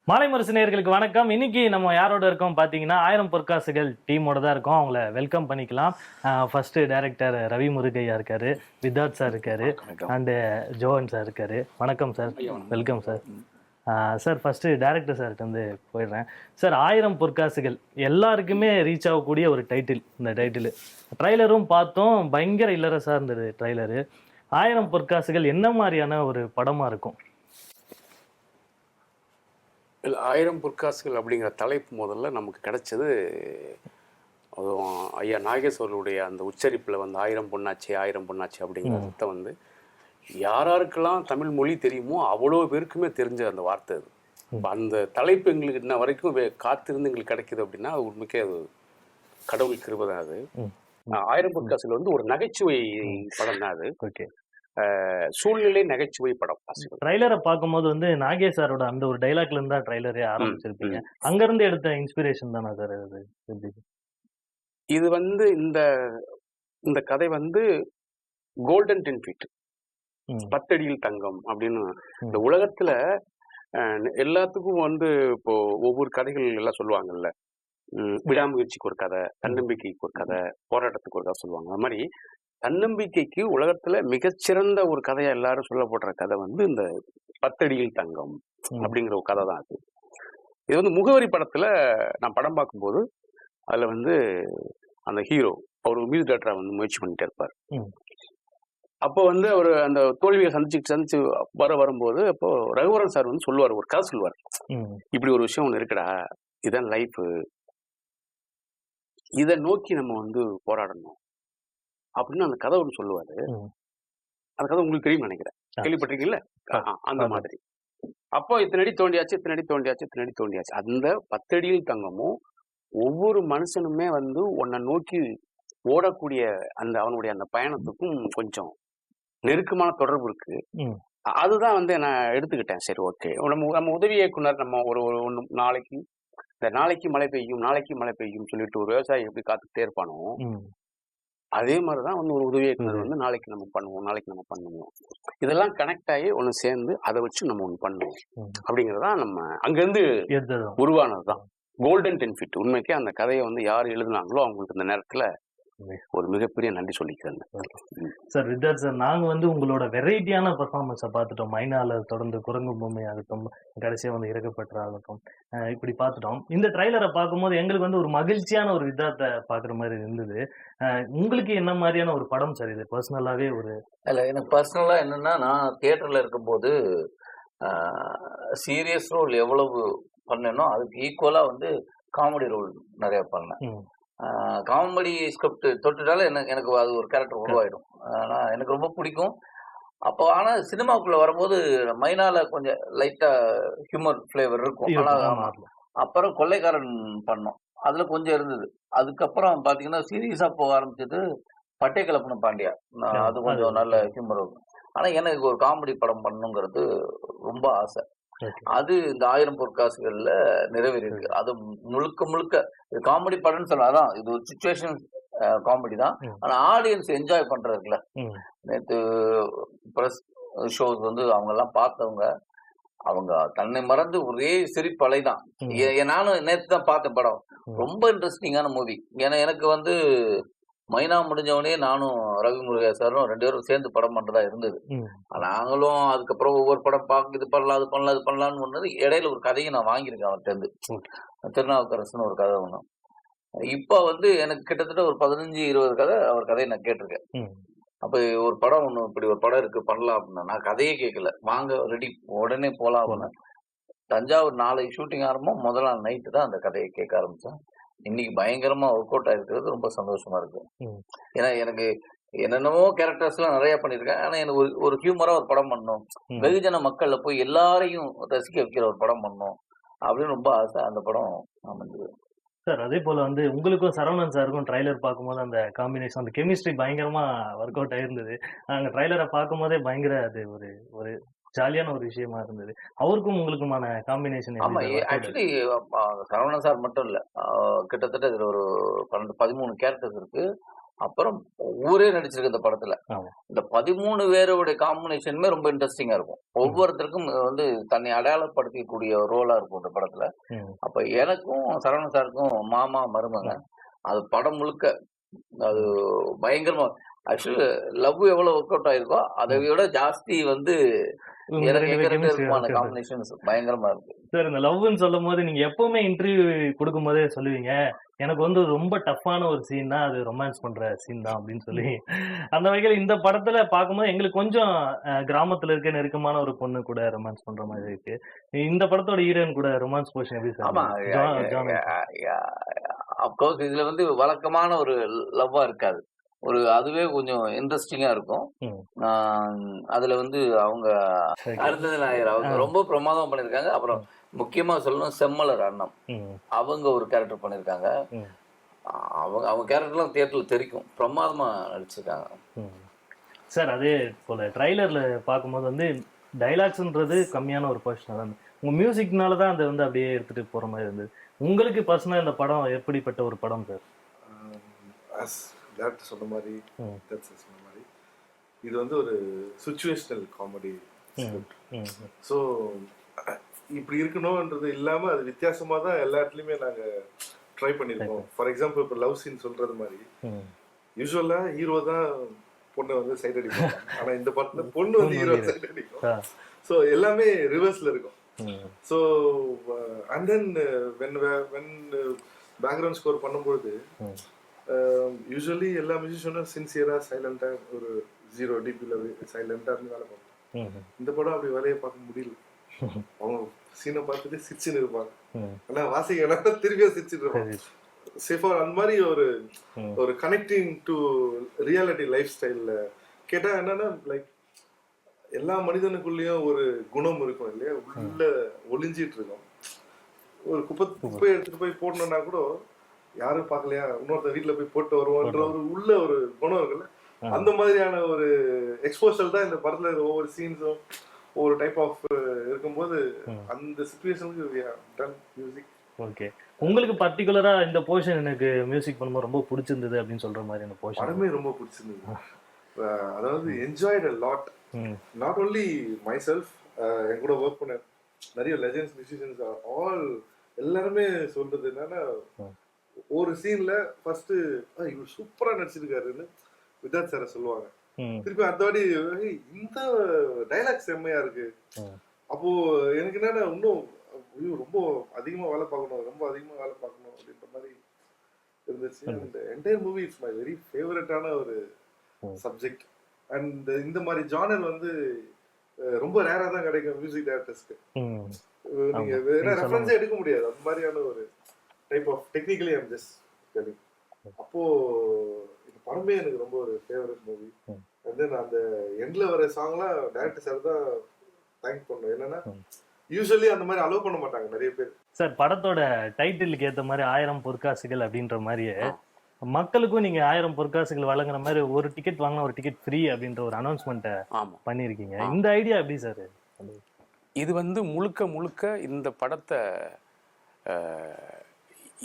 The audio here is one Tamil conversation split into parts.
மாலை முரசு நேயர்களுக்கு வணக்கம். இன்னைக்கு நம்ம யாரோட இருக்கோம் பார்த்தீங்கன்னா, 1000 பொற்காசுகள் டீமோட தான் இருக்கோம். அவங்கள வெல்கம் பண்ணிக்கலாம். ஃபர்ஸ்ட் டைரக்டர் ரவி முருகையா இருக்காரு, வித்தார்த் சார் இருக்காரு, வணக்கம். அண்ட் ஜோவன் சார் இருக்காரு. வணக்கம் sir, welcome sir. Sir first director சார்கிட்ட வந்து போயிடுறேன். சார் 1000 பொற்காசுகள் எல்லாருக்குமே ரீச் ஆகக்கூடிய ஒரு டைட்டில். இந்த டைட்டில் ட்ரைலரும் பார்த்தோம், பயங்கர இல்லரசா இருந்தது ட்ரைலரு. 1000 பொற்காசுகள் என்ன மாதிரியான ஒரு படமா இருக்கும்? இல்லை, 1000 பொற்காசுகள் அப்படிங்கிற தலைப்பு முதல்ல நமக்கு கிடைச்சது அதுவும் ஐயா நாகேஸ்வரருடைய அந்த உச்சரிப்பில் வந்து 1000 பொண்ணாச்சு 1000 பொண்ணாச்சு அப்படிங்கிற அர்த்தம் வந்து யாராருக்கெல்லாம் தமிழ் மொழி தெரியுமோ அவ்வளோ பேருக்குமே தெரிஞ்ச அந்த வார்த்தை அது. அந்த தலைப்பு எங்களுக்கு இன்ன வரைக்கும் காத்திருந்து எங்களுக்கு கிடைக்குது அப்படின்னா அது உண்மைக்கே அது கடவுள் கிருபை தான். அது 1000 பொற்காசுகள் வந்து ஒரு நகைச்சுவை படம் தான் அது. ஓகே. சூழ்நிலை நகைச்சுவை படம். ட்ரைலரை பார்க்கும்போது வந்து நாகேஷ் சாரோட அந்த ஒரு டைலாக்ல இருந்தா ட்ரைலரே ஆரம்பிச்சிருப்பீங்க. அங்க இருந்து எடுத்த இன்ஸ்பிரேஷன் தானே சார் அது? இது வந்து இந்த கதை வந்து கோல்டன் 10 ஃபீட், 10 அடியில் தங்கம் அப்படின்னு இந்த உலகத்துல எல்லாத்துக்கும் வந்து இப்போ ஒவ்வொரு கதைகள் எல்லாம் சொல்லுவாங்கல்ல. விடாமுயற்சிக்கு ஒரு கதை, தன்னம்பிக்கைக்கு ஒரு கதை, போராட்டத்துக்கு ஒரு கதை சொல்லுவாங்க. அது மாதிரி தன்னம்பிக்கைக்கு உலகத்துல மிகச்சிறந்த ஒரு கதையா எல்லாரும் சொல்லப்படுற கதை வந்து இந்த 10 அடியில் தங்கம் அப்படிங்கிற ஒரு கதை தான் அது. இது வந்து முகவரி படத்துல நான் படம் பார்க்கும்போது அதுல வந்து அந்த ஹீரோ அவர் மியூசிக் டைரக்டரா வந்து முயற்சி பண்ணிட்டே இருப்பார். அப்போ வந்து அவர் அந்த தோல்வியை சந்திச்சு வரும்போது அப்போ ரகுவரன் சார் வந்து சொல்லுவார், ஒரு கதை சொல்லுவார். இப்படி ஒரு விஷயம் ஒன்று இருக்குடா, இதுதான் லைஃப், இதை நோக்கி நம்ம வந்து போராடணும் அப்படின்னு அந்த கதை ஒன்று சொல்லுவாரு. அந்த கதை உங்களுக்கு தெரியும் நினைக்கிறேன், கேள்விப்பட்டிருக்கீங்கல்ல? அந்த மாதிரி. அப்போ இத்தனை அடி தோண்டியாச்சு, இத்தனை அடி தோண்டியாச்சு, இத்தனை அடி தோண்டியாச்சு. அந்த 10 அடியில் தங்கமும் ஒவ்வொரு மனுஷனுமே வந்து உன்னை நோக்கி ஓடக்கூடிய அந்த அவனுடைய அந்த பயணத்துக்கும் கொஞ்சம் நெருக்கமான தொடர்பு இருக்கு. அதுதான் வந்து நான் எடுத்துக்கிட்டேன். சரி, ஓகே, நம்ம உதவி இயக்குனர் நம்ம ஒரு நாளைக்கு இந்த நாளைக்கு மழை பெய்யும் நாளைக்கு மழை பெய்யும் சொல்லிட்டு ஒரு விவசாயி எப்படி காத்துக்கிட்டே இருப்பானோ, அதே மாதிரிதான் வந்து ஒரு உதவி இயக்குனர் வந்து நாளைக்கு நம்ம பண்ணுவோம், இதெல்லாம் கனெக்ட் ஆகி ஒண்ணு சேர்ந்து அதை வச்சு நம்ம ஒண்ணு பண்ணுவோம் அப்படிங்கறதான் நம்ம அங்கிருந்து உருவானதுதான் கோல்டன் 10 ஃபீட். உண்மைக்கே அந்த கதையை வந்து யார் எழுதுனாங்களோ அவங்களுக்கு இந்த நேரத்துல ஒரு மிகப்பெரிய நன்றி சொல்லிக்கிறேன் சார். வித்தார்த் சார், நாங்க வந்து உங்களோட வெரைட்டியான பெர்ஃபார்மன்ஸை பார்த்துட்டோம். மைனால தொடர்ந்து குரங்கு பொம்மை ஆகட்டும், கடைசியா வந்து இறக்கப்பட்ட ஆகட்டும், இப்படி பார்த்துட்டோம். இந்த ட்ரைலரை பார்க்கும்போது எங்களுக்கு வந்து ஒரு மகிழ்ச்சியான ஒரு வித்தார்த்தை பாக்குற மாதிரி இருந்தது. உங்களுக்கு என்ன மாதிரியான ஒரு படம் சார் இது? பர்சனலாவே ஒரு இல்ல, எனக்கு பர்சனலா என்னன்னா, நான் தியேட்டர்ல இருக்கும்போது சீரியஸ் ரோல் எவ்வளவு பண்ணேனோ அதுக்கு ஈக்குவலா வந்து காமெடி ரோல் நிறைய பண்ணேன். காமெடி ஸ்கிரிப்ட் தொட்டுட்டால எனக்கு அது ஒரு கேரக்டர் உருவாயிடும். ஆனா எனக்கு ரொம்ப பிடிக்கும். அப்போ ஆனா சினிமாக்குள்ள வரும்போது மைனால கொஞ்சம் லைட்டா ஹியூமர் பிளேவர் இருக்கும். அப்புறம் கொள்ளைக்காரன் பண்ணோம், அதுல கொஞ்சம் இருந்தது. அதுக்கப்புறம் பாத்தீங்கன்னா சீரியஸா போக ஆரம்பிச்சது பட்டை கிளப்புன பாண்டியா. அது கொஞ்சம் நல்ல ஹியூமர் இருக்கும். ஆனா எனக்கு ஒரு காமெடி படம் பண்ணணுங்கிறது ரொம்ப ஆசை. அது இந்த 1000 பொற்காசுகள்ல நிறைவேறி இருக்கு. அது முழுக்க இது காமெடி படம்னு சொல்லலாம். அதான் இது ஒரு சிச்சுவேஷன் காமெடி தான். ஆனா ஆடியன்ஸ் என்ஜாய் பண்றதுக்குல நேற்று பிரஸ் ஷோஸ் வந்து அவங்க எல்லாம் பார்த்தவங்க, அவங்க தன்னை மறந்து ஒரே சிரிப்பலை தான். நானும் நேற்று தான் பார்த்த படம், ரொம்ப இன்ட்ரெஸ்டிங்கான மூவி. ஏன்னா எனக்கு வந்து மைனா முடிஞ்சவனே நானும் ரவி முருகா சாரும் 2 பேரும் சேர்ந்து படம் பண்றதா இருந்தது. நாங்களும் அதுக்கப்புறம் ஒவ்வொரு படம் பார்க்க இது பண்ணலாம் அது பண்ணலாம்னு ஒண்ணு. இடையில ஒரு கதையை நான் வாங்கியிருக்கேன் அவர்கிட்ட இருந்து, திருநாவுக்கரசுன்னு ஒரு கதை ஒண்ணு. இப்ப வந்து எனக்கு கிட்டத்தட்ட ஒரு 15-20 கதை அவர் கதையை நான் கேட்டிருக்கேன். அப்ப ஒரு படம் ஒண்ணு, இப்படி ஒரு படம் இருக்கு பண்ணலாம் அப்படின்னா நான் கதையே கேட்கல, வாங்க ரெடி உடனே போலாம் அப்படின்னு. தஞ்சாவூர் 4 ஷூட்டிங் ஆரம்பம், முதல் நாள் நைட்டு தான் அந்த கதையை கேட்க ஆரம்பிச்சேன். இன்னைக்கு பயங்கரமா ஒர்க் அவுட் ஆயிருக்கிறது ரொம்ப சந்தோஷமா இருக்கு. ஏன்னா எனக்கு என்னென்னமோ கேரக்டர்ஸ் எல்லாம் நிறைய பண்ணிருக்கேன். ஆனா எனக்கு ஒரு ஹியூமரா ஒரு படம் பண்ணணும், வெகுஜன மக்கள்ல போய் எல்லாரையும் ரசிக்க வைக்கிற ஒரு படம் பண்ணணும் அப்படின்னு ரொம்ப ஆசை. அந்த படம் அமைஞ்சது சார். அதே போல வந்து உங்களுக்கும் சரவணன் சாருக்கும் ட்ரைலர் பார்க்கும்போது அந்த காம்பினேஷன், அந்த கெமிஸ்ட்ரி பயங்கரமா ஒர்க் அவுட் ஆயிருந்தது. நாங்க ட்ரைலரை பார்க்கும்போதே பயங்கர அது ஒரு ஜாலியான ஒரு விஷயமா இருந்தது. அவருக்கும் உங்களுக்குமான காம்பினேஷன்? ஆமா, ஆக்சுவலி சரவணன் சார் மட்டும் இல்ல, கிட்டத்தட்ட இதுல ஒரு 12-13 கேரக்டர்ஸ் இருக்கு. அப்புறம் ஊரே நடிச்சிருக்கு இந்த படத்துல. ஆமா. இந்த 13 பேருடைய காம்பினேஷனுமே ரொம்ப இன்ட்ரெஸ்டிங்கா இருக்கும். ஒவ்வொருத்தருக்கும் வந்து தன்னை அடையாளப்படுத்தக்கூடிய ரோலா இருக்கும் இந்த படத்துல. அப்ப எனக்கும் சரவணன் சாருக்கும் மாமா மருமக அது படம் முழுக்க அது பயங்கரமா. ஆக்சுவலி லவ் எவ்வளவு ஒர்க் அவுட் ஆயிருக்கோ அதை விட ஜாஸ்தி வந்து எனக்கு எங்க ரெண்டு இருக்குமான காம்பினேஷன்ஸ் பயங்கரமா இருக்கு. சார் இந்த லவ்னு சொல்லும் போது நீங்க எப்பவுமே இன்டர்வியூ கொடுக்கும் போதே சொல்லுவீங்க, எனக்கு வந்து ரொம்ப டஃப்பான ஒரு சீன் தான் அது, ரொமான்ஸ் பண்ற சீன் தான் அப்படின்னு சொல்லி. அந்த வகையில் இந்த படத்துல பார்க்கும்போது எங்களுக்கு கொஞ்சம் கிராமத்துல இருக்க நெருக்கமான ஒரு பொண்ணு கூட ரொமான்ஸ் பண்ற மாதிரி இருக்கு. இந்த படத்தோட ஹீரோயின் கூட ரொமான்ஸ் போர்ஷன் எப்படி சார்? ஆமா, அப்கோர்ஸ் இதுல வந்து வழக்கமான ஒரு லவ்வா இருக்காது. ஒரு அதுவே கொஞ்சம் இன்ட்ரெஸ்டிங்கா இருக்கும். அதுல வந்து அவங்க அருந்ததி நாயர் அவங்க ரொம்ப பிரமாதம் பண்ணிருக்காங்க. அப்புறம் முக்கியமா சொல்லணும் செம்மலர் அண்ணம், அவங்க ஒரு கேரக்டர் பண்ணிருக்காங்க. அவங்க கேரக்டர்லாம் தியேட்டர்ல தெரிக்கும், பிரமாதமா நடிச்சிருக்காங்க சார். அதே போல ட்ரைலர்ல பார்க்கும்போது வந்து டைலாக்ஸ்ன்றது கம்மியான ஒரு போர்ஷன் தான், உங்க மியூசிக்னால தான் அதை வந்து அப்படியே எடுத்துட்டு போற மாதிரி இருந்தது. உங்களுக்கு பர்சனலா இந்த படம் எப்படிப்பட்ட ஒரு படம் சார்? டேரக்டர் சொன்ன மாதிரி சொன்ன மாதிரி இது வந்து ஒரு சுச்சுவேஷனல் காமெடி ஸ்கிரிப்ட். ஸோ இப்படி இருக்கணும்ன்றது இல்லாமல் அது வித்தியாசமாக தான் எல்லா இடத்துலையுமே நாங்கள் ட்ரை பண்ணியிருக்கோம். ஃபார் எக்ஸாம்பிள் இப்போ லவ் சீன் சொல்கிறது மாதிரி யூஸ்வலாக ஹீரோ தான் பொண்ணை வந்து சைட் அடிப்போம், ஆனால் இந்த படத்தில் பொண்ணு வந்து ஹீரோ சைட் அடிக்கும். ஸோ எல்லாமே ரிவர்ஸில் இருக்கும். So and then when background score பண்ணும்பொழுது யூஸ்வலி எல்லா மியூசிஷியனும் சின்சியராக சைலண்டாக ஒரு 0 dBயில் சைலண்டாக இருந்து வேலை பார்ப்போம். இந்த படம் அப்படி வேலையை பார்க்க முடியல. அவங்க சீனை பார்த்துட்டு சிரிச்சுன்னு இருப்பாங்க, ஆனால் வாசிக்க திரும்பியா சிரிச்சுட்டு இருப்பாங்க. சேஃபாக அந்த மாதிரி ஒரு கனெக்டிங் டு ரியாலிட்டி லைஃப் ஸ்டைலில் கேட்டால் என்னன்னா லைக் எல்லா மனிதனுக்குள்ளேயும் ஒரு குணம் இருக்கும் இல்லையா, உள்ள ஒளிஞ்சிட்டு இருக்கும். ஒரு குப்பையை எடுத்துட்டு போய் போடணும்னா கூட யாரும் பார்க்கலையா, இன்னொருத்த வீட்டுல போய் போட்டு வருவோன்ற ஒரு உள்ள ஒரு குணம் இருக்குல்ல, அந்த மாதிரியான ஒரு எக்ஸ்போஷல் தான் இந்த படத்துல ஒவ்வொரு சீன்ஸும் ஒவ்வொரு டைப் ஆஃப் இருக்கும்போது அந்த சிச்சுவேஷனுக்கு மியூசிக். ஓகே, உங்களுக்கு பர்டிகுலரா இந்த போர்ஷன் எனக்கு மியூசிக் பண்ணும்போது ரொம்ப பிடிச்சிருந்தது அப்படின்னு சொல்ற மாதிரி அந்த போர்ஷன் படமே ரொம்ப பிடிச்சிருந்தது. அதாவது enjoyed a lot, not only myself, என் கூட ஒர்க் பண்ண நிறைய லெஜெண்ட்ஸ் மியூசிஷியன்ஸ் ஆல் எல்லாருமே சொல்றது என்னன்னா, ஒரு சீன்ல ஃபர்ஸ்ட் இவர் சூப்பரா நடிச்சிருக்காருன்னு விதாத் சார சொல்லுவாங்க. திருப்பி அடுத்த வாட்டி இந்த டைலாக் செம்மையா இருக்கு. அப்போ எனக்கு என்னன்னா இன்னும் ரொம்ப அதிகமா வேலை பார்க்கணும், ரொம்ப அதிகமா வேலை பார்க்கணும் அப்படின்ற மாதிரி இருந்துச்சு. அந்த entire movie it's my very ஃபேவரட்டான ஒரு சப்ஜெக்ட். அண்ட் இந்த மாதிரி ஜானர் வந்து ரொம்ப ரேரா தான் கிடைக்கும் மியூசிக் டைரக்டர்ஸ்க்கு. நீங்க வேற ரெஃபரன்ஸே எடுக்க முடியாது அந்த மாதிரியான ஒரு type of technically I'm just telling. அப்போ இந்த படமே எனக்கு ரொம்ப ஒரு ஃபேவரட் மூவி. அண்ட் தென் அந்த எண்ட்ல வர சாங்லாம் டைரக்டர் சார் தான் தேங்க் பண்ணணும். என்னன்னா யூஸ்வலி அந்த மாதிரி அலோவ் பண்ண மாட்டாங்க நிறைய பேர். சார் படத்தோட டைட்டிலுக்கு ஏற்ற மாதிரி 1000 பொற்காசுகள் அப்படின்ற மாதிரியே மக்களுக்கும் நீங்க 1000 பொற்காசுகள் வழங்குற மாதிரி ஒரு டிக்கெட் வாங்கினா ஒரு டிக்கெட் ஃப்ரீ அப்படின்ற ஒரு அனௌன்ஸ்மெண்ட்டை பண்ணியிருக்கீங்க. இந்த ஐடியா எப்படி சார்? இது வந்து முழுக்க முழுக்க இந்த படத்தை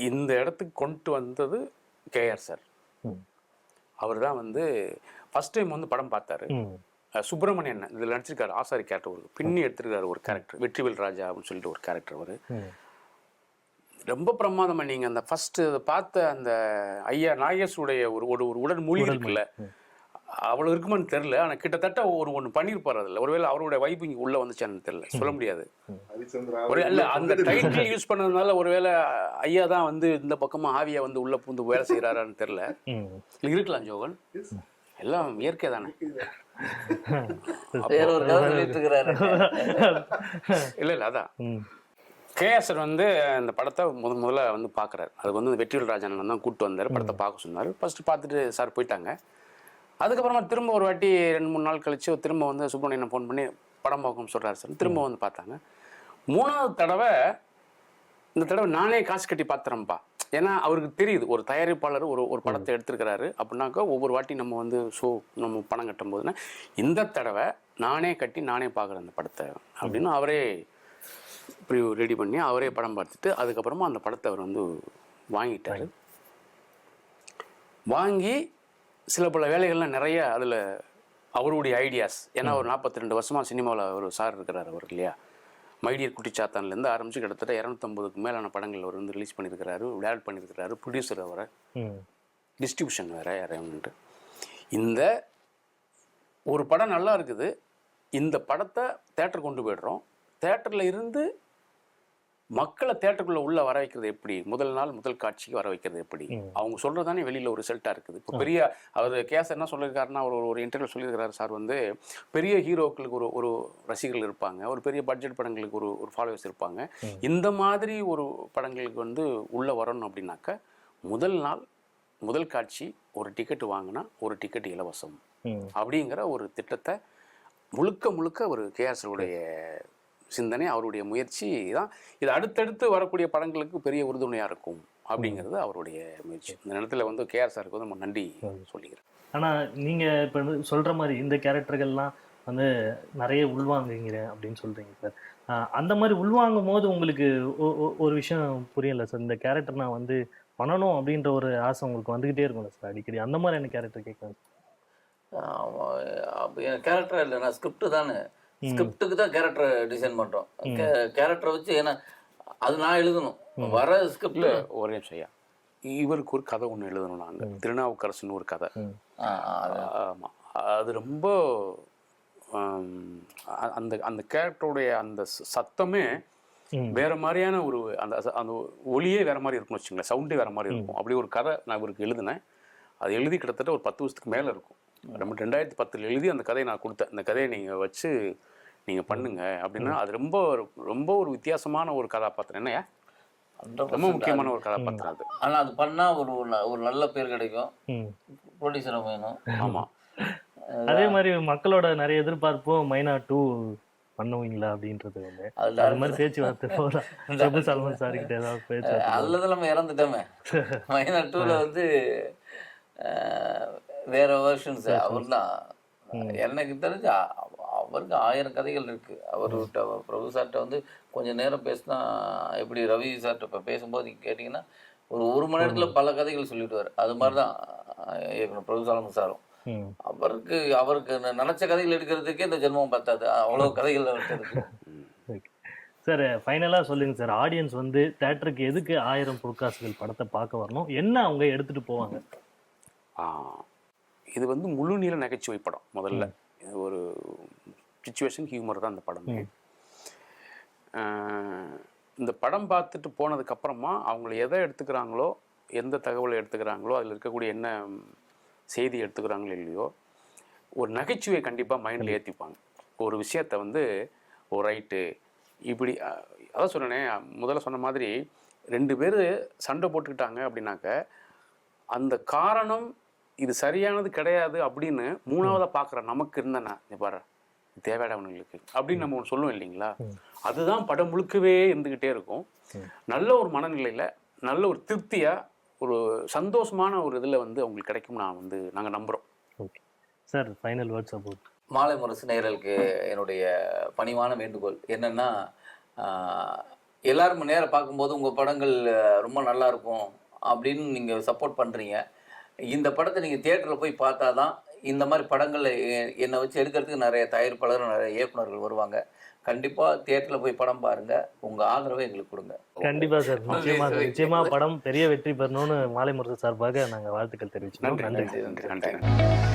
இந்த இடத்துக்கு கொண்டு வந்தது கேஆர் சார். அவர் தான் வந்து ஃபர்ஸ்ட் டைம் வந்து படம் பார்த்தாரு. சுப்பிரமணியன் இதில் நடிச்சிருக்காரு, ஆசாரி கேரக்டர் ஒரு பின்னி எடுத்திருக்காரு ஒரு கேரக்டர், வெற்றிவேல் ராஜா அப்படின்னு சொல்லிட்டு ஒரு கேரக்டர். அவர் ரொம்ப பிரமாதமா நீங்க அந்த ஃபர்ஸ்ட் பார்த்த அந்த ஐயா நாகேஷுடைய ஒரு ஒரு உடல் மொழி இருக்குல்ல, அவ்வளவு இருக்குமான்னு தெரியல. ஆனா கிட்டத்தட்ட ஒன்று பண்ணியிருப்பாரு. அதில் ஒருவேளை அவருடைய வைப்பு இங்கே உள்ள வந்துச்சான்னு தெரியல, சொல்ல முடியாது. ஒரு இல்ல அந்த டைட்டில் யூஸ் பண்ணதுனால ஒருவேளை ஐயா தான் வந்து இந்த பக்கமா ஆவியா வந்து உள்ள பூந்து வேலை செய்யறாரான்னு தெரியல. இருக்கலாம் ஜோகன், எல்லாம் இயற்கை தானே. இல்ல இல்ல அதான் கேஎஸ்ஆர் வந்து இந்த படத்தை முதல்ல வந்து பார்க்குறாரு. அதுக்கு வந்து வெற்றிவேல் ராஜன் தான் கூப்பிட்டு வந்தார், படத்தை பார்க்க சொன்னார். ஃபர்ஸ்ட் பார்த்துட்டு சார் போயிட்டாங்க. அதுக்கப்புறமா திரும்ப ஒரு வாட்டி 2-3 நாள் கழிச்சு திரும்ப வந்து சுப்பிரமணியன் ஃபோன் பண்ணி படம் பார்க்கணும்னு சொல்கிறாரு சார். திரும்ப வந்து பார்த்தாங்க. 3வது தடவை இந்த தடவை நானே காசு கட்டி பார்த்துறேன்ப்பா. ஏன்னா அவருக்கு தெரியுது ஒரு தயாரிப்பாளர் ஒரு படத்தை எடுத்துருக்கிறாரு அப்படின்னாக்கா ஒவ்வொரு வாட்டி நம்ம வந்து நம்ம பணம் கட்டும் போதுன்னா இந்த தடவை நானே கட்டி நானே பார்க்குறேன் அந்த படத்தை அப்படின்னு அவரே ப்ரிவ்யூ ரெடி பண்ணி அவரே படம் பார்த்துட்டு அதுக்கப்புறமா அந்த படத்தை அவர் வந்து வாங்கிட்டார். வாங்கி சில பல வேலைகள்லாம் நிறைய அதில் அவருடைய ஐடியாஸ், ஏன்னா ஒரு 42 வருஷமாக சினிமாவில் ஒரு சார் இருக்கிறார் அவர் இல்லையா. மைடியர் குட்டிச்சாத்தான்லேருந்து ஆரம்பித்து கிட்டத்தட்ட 250க்கு மேலான படங்கள் அவர் வந்து ரிலீஸ் பண்ணியிருக்கிறாரு, டேரக்ட் பண்ணியிருக்கிறாரு, ப்ரொடியூசர் அவரை, டிஸ்ட்ரிபியூஷன் வேறு யாரையான்ட்டு. இந்த ஒரு படம் நல்லா இருக்குது, இந்த படத்தை தேட்டர் கொண்டு போய்டுறோம், தேட்டரில் இருந்து மக்களை தேட்டருக்குள்ளே உள்ளே வர வைக்கிறது எப்படி, முதல் நாள் முதல் காட்சிக்கு வர வைக்கிறது எப்படி, அவங்க சொல்கிறதானே வெளியில் ஒரு ரிசல்ட்டாக இருக்குது. இப்போ பெரிய அவர் கேஸ் என்ன சொல்லியிருக்காருன்னா, ஒரு இன்டர்வியூ சொல்லியிருக்கிறாரு சார் வந்து, பெரிய ஹீரோக்களுக்கு ஒரு ரசிகர்கள் இருப்பாங்க, ஒரு பெரிய பட்ஜெட் படங்களுக்கு ஒரு ஃபாலோவர்ஸ் இருப்பாங்க. இந்த மாதிரி ஒரு படங்களுக்கு வந்து உள்ளே வரணும் அப்படின்னாக்கா முதல் நாள் முதல் காட்சி ஒரு டிக்கெட் வாங்கினா ஒரு டிக்கெட் இலவசம் அப்படிங்கிற ஒரு திட்டத்தை முழுக்க ஒரு கேஎஸ்டைய சிந்தனை, அவருடைய முயற்சி தான். இது அடுத்தடுத்து வரக்கூடிய படங்களுக்கு பெரிய உறுதுணையாக இருக்கும் அப்படிங்கிறது அவருடைய முயற்சி. இந்த நேரத்தில் வந்து கேஆர் சாருக்கு வந்து நம்ம நன்றி சொல்லிக்கிறேன். ஆனால் நீங்கள் இப்போ சொல்கிற மாதிரி இந்த கேரக்டர்கள்லாம் வந்து நிறைய உள்வாங்குங்க அப்படின்னு சொல்கிறீங்க சார். அந்த மாதிரி உள்வாங்கும் போது உங்களுக்கு ஒரு விஷயம் புரியல சார், இந்த கேரக்டர் நான் வந்து பண்ணணும் அப்படின்ற ஒரு ஆசை உங்களுக்கு வந்துக்கிட்டே இருக்கும்ல சார் அடிக்கடி, அந்த மாதிரி என்ன கேரக்டர் கேட்குறேன். கேரக்டர் இல்லை, நான் ஸ்கிரிப்ட் தானே, ஸ்கிரிப்டுக்கு தான் கேரக்டர் டிசைன் பண்ணுறோம். கேரக்டரை வச்சு ஏன்னா அது நான் எழுதணும், வர ஸ்கிரிப்டில் ஒரே செய்யா இவருக்கு ஒரு கதை ஒன்று எழுதணும். நாங்கள் திருநாவுக்கரசுன்னு ஒரு கதை, ஆமாம், அது ரொம்ப அந்த அந்த கேரக்டருடைய அந்த சத்தமே வேற மாதிரியான ஒரு அந்த ஒளியே வேற மாதிரி இருக்கும்னு வச்சுங்களேன், சவுண்டே வேற மாதிரி இருக்கும். அப்படி ஒரு கதை நான் இவருக்கு எழுதினேன். அது எழுதி கிட்டத்தட்ட ஒரு 10 வருஷத்துக்கு மேலே இருக்கும். நம்ம 2010 எழுதி அந்த கதையை நான் கொடுத்தேன். இந்த கதையை நீங்கள் வச்சு நீங்கள் பண்ணுங்க அப்படின்னா, அது ரொம்ப ஒரு வித்தியாசமான ஒரு கதாபாத்திரம். என்னையா ரொம்ப முக்கியமான ஒரு கதாபாத்திரம் அது. ஆனால் அது பண்ணால் ஒரு நல்ல பேர் கிடைக்கும், ப்ரொடியூசரை வேணும். ஆமாம், அதே மாதிரி மக்களோட நிறைய எதிர்பார்ப்பும் மைனா 2 பண்ணுவீங்களா அப்படின்றது வந்து அது மாதிரி பேச்சுவார்த்தை பிரபு சல்மான் சார் கிட்ட ஏதாவது பேச்சுவார்த்தை? அதுலதான் நம்ம இறந்துட்டோமே. மைனா 2ல வந்து வேற வெர்ஷன்ஸ் அவர் தான். எனக்கு தெரிஞ்சு அவருக்கு 1000 கதைகள் இருக்கு. அவர்கிட்ட பிரபு சார்கிட்ட வந்து கொஞ்சம் நேரம் பேசினா எப்படி, ரவி சார்கிட்ட இப்போ பேசும்போது நீங்கள் கேட்டிங்கன்னா ஒரு மணி நேரத்தில் பல கதைகள் சொல்லிடுவார். அது மாதிரி தான் இயக்குனர் பிரபு சல்மான் சாரும். அவருக்கு நினைச்ச கதைகள் எடுக்கிறதுக்கே இந்த ஜென்மம் பத்தாது, அவ்வளோ கதைகள் இருக்கு. சார் ஃபைனலாக சொல்லுங்க சார், ஆடியன்ஸ் வந்து தேட்டருக்கு எதுக்கு 1000 பொற்காசுகள் படத்தை பார்க்க வரணும், என்ன அவங்க எடுத்துட்டு போவாங்க? இது வந்து முழு நீள நகைச்சுவை படம். முதல்ல ஒரு சிச்சுவேஷன் ஹியூமர் தான் இந்த படம். இந்த படம் பார்த்துட்டு போனதுக்கப்புறமா அவங்கள எதை எடுத்துக்கிறாங்களோ, எந்த தகவலை எடுத்துக்கிறாங்களோ, அதில் இருக்கக்கூடிய என்ன செய்தி எடுத்துக்கிறாங்களோ இல்லையோ, ஒரு நகைச்சுவை கண்டிப்பாக மைண்டில் ஏற்றிப்பாங்க. ஒரு விஷயத்தை வந்து ஒரு ரைட்டு இப்படி, அதான் சொன்னேனே முதல்ல சொன்ன மாதிரி, 2 பேர் சண்டை போட்டுக்கிட்டாங்க அப்படின்னாக்க அந்த காரணம் இது சரியானது கிடையாது அப்படின்னு 3ஆவதாக பார்க்குற நமக்கு இருந்தேன்னா, பாரு தேவையானவங்களுக்கு அப்படின்னு நம்ம ஒன்று சொல்லுவோம் இல்லைங்களா, அதுதான் படம் முழுக்கவே இருந்துக்கிட்டே இருக்கும். நல்ல ஒரு மனநிலையில், நல்ல ஒரு திருப்தியாக, ஒரு சந்தோஷமான ஒரு இதில் வந்து அவங்களுக்கு கிடைக்கும் நாங்கள் நம்புகிறோம். Okay sir, final words about மாலை முரசு நேயர்களுக்கு என்னுடைய பணிவான வேண்டுகோள் என்னென்னா, எல்லாரும் நேரம் பார்க்கும்போது உங்கள் படங்கள் ரொம்ப நல்லா இருக்கும் அப்படின்னு நீங்கள் சப்போர்ட் பண்ணுறீங்க. இந்த படத்தை நீங்கள் தியேட்டரில் போய் பார்த்தா தான் இந்த மாதிரி படங்கள் என்னை வச்சு எடுக்கிறதுக்கு நிறைய தயாரிப்பாளர்கள், நிறைய இயக்குநர்கள் வருவாங்க. கண்டிப்பாக தியேட்டரில் போய் படம் பாருங்கள், உங்கள் ஆதரவை எங்களுக்கு கொடுங்க. கண்டிப்பாக சார், நிச்சயமாக படம் பெரிய வெற்றி பெறணும்னு மாலை முரசு சார்பாக நாங்கள் வாழ்த்துக்கள் தெரிவிச்சோம். நன்றி.